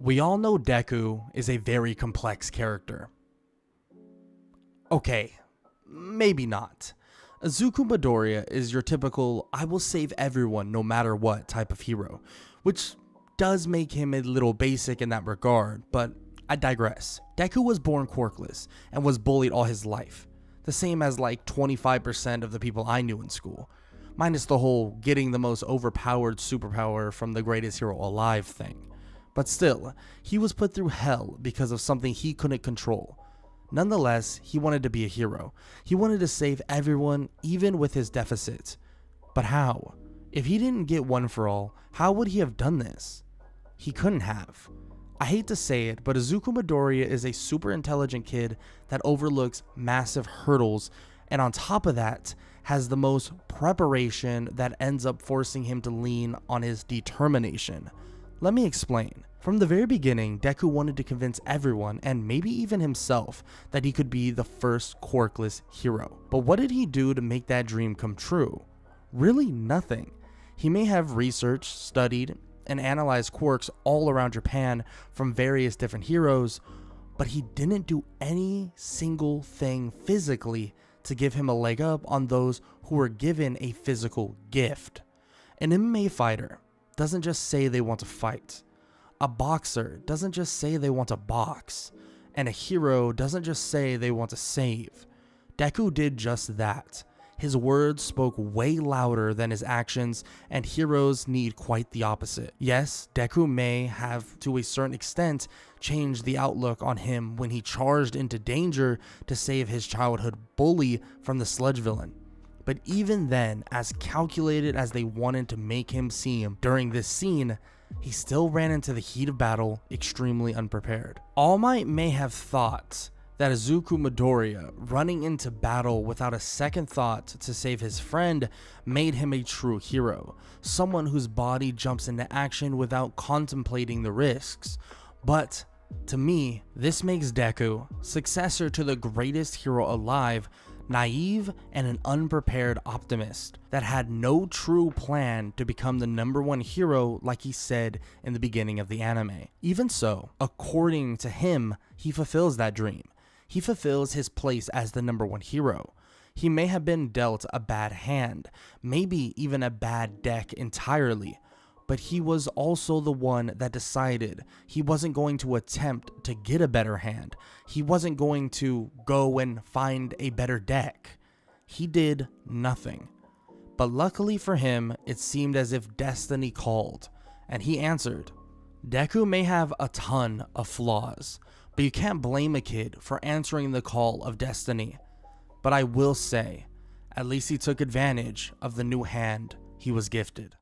We all know Deku is a very complex character. Okay, maybe not. Izuku Midoriya is your typical I will save everyone no matter what type of hero, which does make him a little basic in that regard, but I digress. Deku was born quirkless and was bullied all his life, the same as like 25% of the people I knew in school, minus the whole getting the most overpowered superpower from the greatest hero alive thing. But still, he was put through hell because of something he couldn't control. Nonetheless, he wanted to be a hero. He wanted to save everyone, even with his deficits. But how? If he didn't get One for All, how would he have done this? He couldn't have. I hate to say it, but Izuku Midoriya is a super intelligent kid that overlooks massive hurdles, and on top of that, has the most preparation that ends up forcing him to lean on his determination. Let me explain. From the very beginning, Deku wanted to convince everyone, and maybe even himself, that he could be the first quirkless hero. But what did he do to make that dream come true? Really nothing. He may have researched, studied, and analyzed quirks all around Japan from various different heroes, but he didn't do any single thing physically to give him a leg up on those who were given a physical gift. An MMA fighter doesn't just say they want to fight. A boxer doesn't just say they want to box. And a hero doesn't just say they want to save. Deku did just that. His words spoke way louder than his actions, and heroes need quite the opposite. Yes, Deku may have, to a certain extent, changed the outlook on him when he charged into danger to save his childhood bully from the sludge villain. But even then, as calculated as they wanted to make him seem during this scene, he still ran into the heat of battle extremely unprepared. All Might may have thought that Izuku Midoriya running into battle without a second thought to save his friend made him a true hero, someone whose body jumps into action without contemplating the risks. But to me, this makes Deku, successor to the greatest hero alive, naive and an unprepared optimist that had no true plan to become the #1 hero like he said in the beginning of the anime. Even so, according to him, he fulfills that dream. He fulfills his place as the #1 hero. He may have been dealt a bad hand, maybe even a bad deck entirely, but he was also the one that decided he wasn't going to attempt to get a better hand. He wasn't going to go and find a better deck. He did nothing. But luckily for him, it seemed as if destiny called, and he answered. Deku may have a ton of flaws, but you can't blame a kid for answering the call of destiny. But I will say, at least he took advantage of the new hand he was gifted.